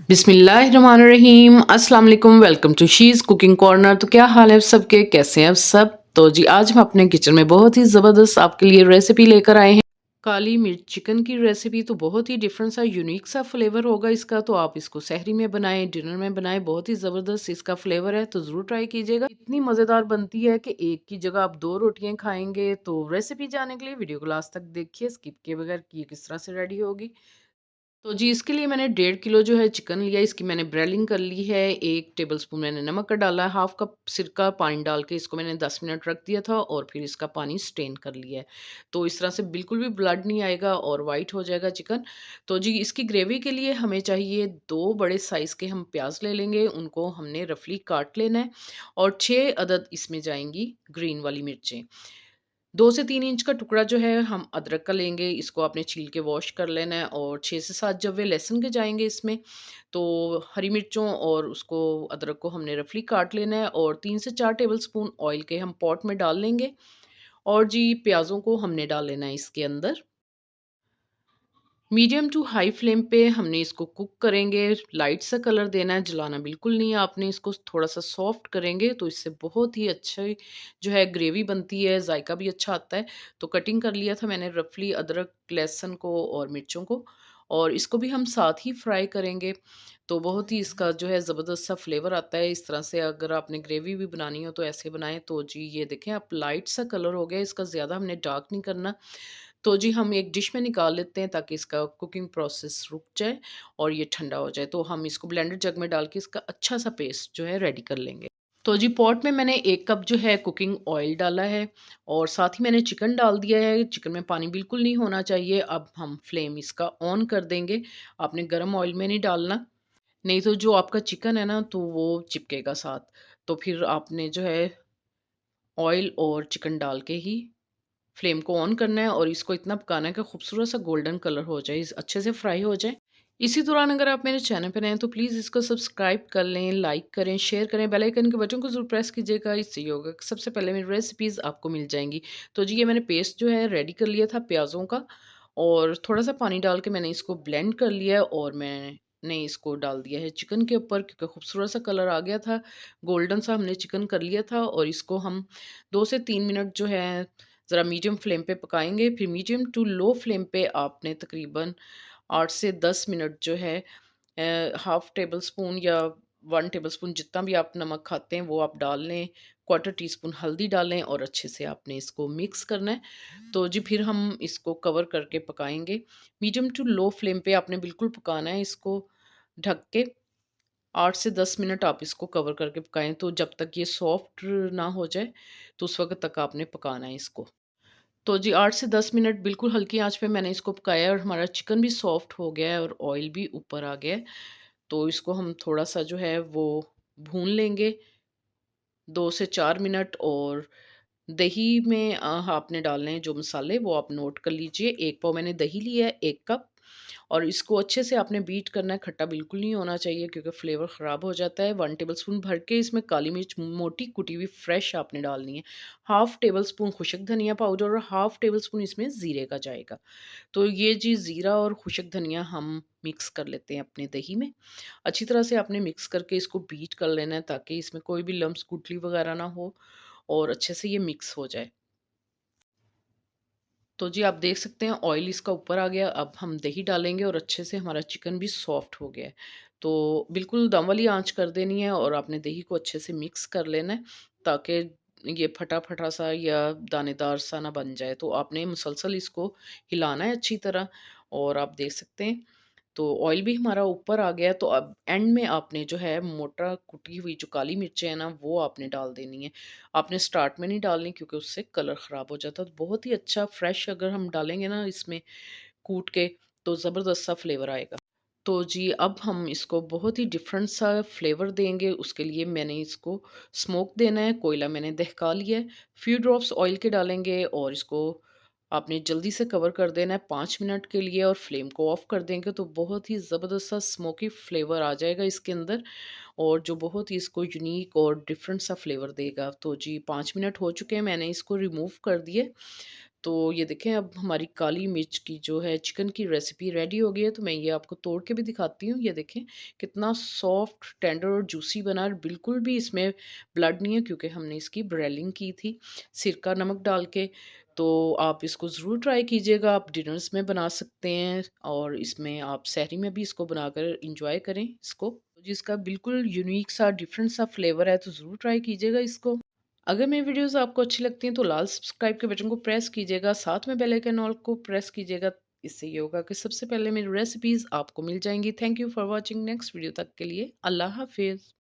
बिस्मिल्लाहिर्रहमानिर्रहीम अस्सलाम वालेकुम। Welcome to she's cooking corner. तो क्या हाल है सबके, कैसे हैं आप सब। तो जी आज हम अपने किचन में बहुत ही ज़बरदस्त आपके लिए रेसिपी लेकर आए हैं। काली मिर्च चिकन की रेसिपी। तो बहुत ही डिफरेंट सा यूनिक सा फ्लेवर होगा इसका। तो आप इसको सहरी में बनाएं, डिनर में बनाएं, बहुत ही ज़बरदस्त इसका फ्लेवर है। तो ज़रूर ट्राई कीजिएगा। इतनी मज़ेदार बनती है कि एक की जगह आप दो रोटियां खाएंगे। तो रेसिपी जानने के लिए वीडियो को लास्ट तक देखिए, स्किप किए बगैर कि ये किस तरह से रेडी होगी। तो जी इसके लिए मैंने 1.5 किलो जो है चिकन लिया। इसकी मैंने ब्रेलिंग कर ली है। 1 टेबलस्पून मैंने नमक का डाला है। हाफ कप सिरका पानी डाल के इसको मैंने 10 मिनट रख दिया था और फिर इसका पानी स्ट्रेन कर लिया है। तो इस तरह से बिल्कुल भी ब्लड नहीं आएगा और वाइट हो जाएगा चिकन। तो जी इसकी ग्रेवी के लिए हमें चाहिए 2 बड़े साइज़ के हम प्याज ले लेंगे। उनको हमने रफली काट लेना है और 6 अदद इसमें जाएंगी ग्रीन वाली मिर्चें। 2 से 3 इंच का टुकड़ा जो है हम अदरक का लेंगे। इसको आपने छील के वॉश कर लेना है और 6 से 7 जवे लहसुन के जाएँगे इसमें। तो हरी मिर्चों और उसको अदरक को हमने रफली काट लेना है और 3 से 4 टेबलस्पून ऑयल के हम पॉट में डाल लेंगे और जी प्याज़ों को हमने डाल लेना है इसके अंदर। मीडियम टू हाई फ्लेम पे हमने इसको कुक करेंगे। लाइट सा कलर देना है, जलाना बिल्कुल नहीं है आपने इसको। थोड़ा सा सॉफ्ट करेंगे तो इससे बहुत ही अच्छा जो है ग्रेवी बनती है, जायका भी अच्छा आता है। तो कटिंग कर लिया था मैंने रफली अदरक लहसुन को और मिर्चों को, और इसको भी हम साथ ही फ्राई करेंगे। तो बहुत ही इसका जो है ज़बरदस्त सा फ्लेवर आता है। इस तरह से अगर आपने ग्रेवी भी बनानी हो तो ऐसे बनाएं। तो जी ये देखें आप, लाइट सा कलर हो गया इसका, ज़्यादा हमने डार्क नहीं करना। तो जी हम एक डिश में निकाल लेते हैं ताकि इसका कुकिंग प्रोसेस रुक जाए और ये ठंडा हो जाए। तो हम इसको ब्लेंडर जग में डाल के इसका अच्छा सा पेस्ट जो है रेडी कर लेंगे। तो जी पॉट में मैंने 1 कप जो है कुकिंग ऑयल डाला है और साथ ही मैंने चिकन डाल दिया है। चिकन में पानी बिल्कुल नहीं होना चाहिए। अब हम फ्लेम इसका ऑन कर देंगे। आपने गर्म ऑयल में नहीं डालना, नहीं तो जो आपका चिकन है ना तो वो चिपकेगा साथ। तो फिर आपने जो है ऑयल और चिकन डाल के ही फ्लेम को ऑन करना है और इसको इतना पकाना है कि खूबसूरत सा गोल्डन कलर हो जाए, अच्छे से फ्राई हो जाए। इसी दौरान अगर आप मेरे चैनल पर नए हैं तो प्लीज़ इसको सब्सक्राइब कर लें, लाइक करें, शेयर करें, बेल आइकन के बटन को ज़रूर प्रेस कीजिएगा। इससे ये होगा कि सबसे पहले मेरी रेसिपीज़ आपको मिल जाएंगी। तो जी ये मैंने पेस्ट जो है रेडी कर लिया था प्याज़ों का, और थोड़ा सा पानी डाल के मैंने इसको ब्लेंड कर लिया है और मैंने इसको डाल दिया है चिकन के ऊपर, क्योंकि खूबसूरत सा कलर आ गया था, गोल्डन सा हमने चिकन कर लिया था। और इसको हम 2 से 3 मिनट जो है ज़रा मीडियम फ्लेम पे पकाएँगे। फिर मीडियम टू लो फ्लेम पे आपने तकरीबन 8 से 10 मिनट जो है हाफ़ टेबल स्पून या 1 टेबल स्पून जितना भी आप नमक खाते हैं वो आप डाल लें, क्वार्टर टी स्पून हल्दी डालें और अच्छे से आपने इसको मिक्स करना है। तो जी फिर हम इसको कवर करके पकाएँगे। मीडियम टू लो फ्लेम पे आपने बिल्कुल पकाना है इसको, ढक के। 8 से 10 मिनट आप इसको कवर करके पकाएँ, तो जब तक ये सॉफ्ट ना हो जाए, तो उस वक़्त तक आपने पकाना है इसको। तो जी 8 से 10 मिनट बिल्कुल हल्की आँच पे मैंने इसको पकाया है और हमारा चिकन भी सॉफ्ट हो गया है और ऑयल भी ऊपर आ गया है। तो इसको हम थोड़ा-सा जो है वो भून लेंगे 2 से 4 मिनट। और दही में आपने डालने हैं जो मसाले वो आप नोट कर लीजिए। 1 पाव मैंने दही लिया है, 1 कप। और इसको अच्छे से आपने बीट करना है, खट्टा बिल्कुल नहीं होना चाहिए क्योंकि फ्लेवर ख़राब हो जाता है। 1 टेबलस्पून भर के इसमें काली मिर्च मोटी कुटी हुई फ्रेश आपने डालनी है। हाफ़ टेबल स्पून खुशक धनिया पाउडर और हाफ़ टेबल स्पून इसमें ज़ीरे का जाएगा। तो ये जी ज़ीरा और खुशक धनिया हम मिक्स कर लेते हैं अपने दही में। अच्छी तरह से आपने मिक्स करके इसको बीट कर लेना है ताकि इसमें कोई भी लम्प्स गुठली वगैरह ना हो और अच्छे से ये मिक्स हो जाए। तो जी आप देख सकते हैं ऑयल इसका ऊपर आ गया। अब हम दही डालेंगे और अच्छे से हमारा चिकन भी सॉफ्ट हो गया है। तो बिल्कुल दम वाली आँच कर देनी है और आपने दही को अच्छे से मिक्स कर लेना है ताकि ये फटा-फटा सा या दानेदार सा ना बन जाए। तो आपने मुसलसल इसको हिलाना है अच्छी तरह। और आप देख सकते हैं तो ऑयल भी हमारा ऊपर आ गया है। तो अब एंड में आपने जो है मोटा कुटी हुई जो काली मिर्चें हैं ना वो आपने डाल देनी है। आपने स्टार्ट में नहीं डालनी क्योंकि उससे कलर ख़राब हो जाता है। तो बहुत ही अच्छा फ्रेश अगर हम डालेंगे ना इसमें कूट के तो ज़बरदस्त सा फ्लेवर आएगा। तो जी अब हम इसको बहुत ही डिफरेंट सा फ्लेवर देंगे। उसके लिए मैंने इसको स्मोक देना है, कोयला मैंने दहका लिया है। फ्यू ड्रॉप्स ऑयल के डालेंगे और इसको आपने जल्दी से कवर कर देना है 5 मिनट के लिए और फ्लेम को ऑफ कर देंगे तो बहुत ही ज़बरदस्त सा स्मोकी फ्लेवर आ जाएगा इसके अंदर, और जो बहुत ही इसको यूनिक और डिफरेंट सा फ्लेवर देगा। तो जी 5 मिनट हो चुके हैं, मैंने इसको रिमूव कर दिए। तो ये देखें अब हमारी काली मिर्च की जो है चिकन की रेसिपी रेडी हो गई है, तो मैं ये आपको तोड़ के भी दिखाती हूँ। ये देखें कितना सॉफ्ट, टेंडर और जूसी बना है, बिल्कुल भी इसमें ब्लड नहीं है क्योंकि हमने इसकी ब्रेलिंग की थी सिरका नमक डाल के। तो आप इसको ज़रूर ट्राई कीजिएगा, आप डिनर्स में बना सकते हैं और इसमें आप सहरी में भी इसको बनाकर इंजॉय करें इसको। जिसका बिल्कुल यूनिक सा डिफरेंट सा फ्लेवर है, तो ज़रूर ट्राई कीजिएगा इसको। अगर मेरी वीडियोस आपको अच्छी लगती हैं तो लाल सब्सक्राइब के बटन को प्रेस कीजिएगा, साथ में बेल आइकन ऑल को प्रेस कीजिएगा। इससे ये होगा कि सबसे पहले मेरी रेसिपीज़ आपको मिल जाएंगी। Thank you for watching. Next video तक के लिए अल्लाह हाफिज़।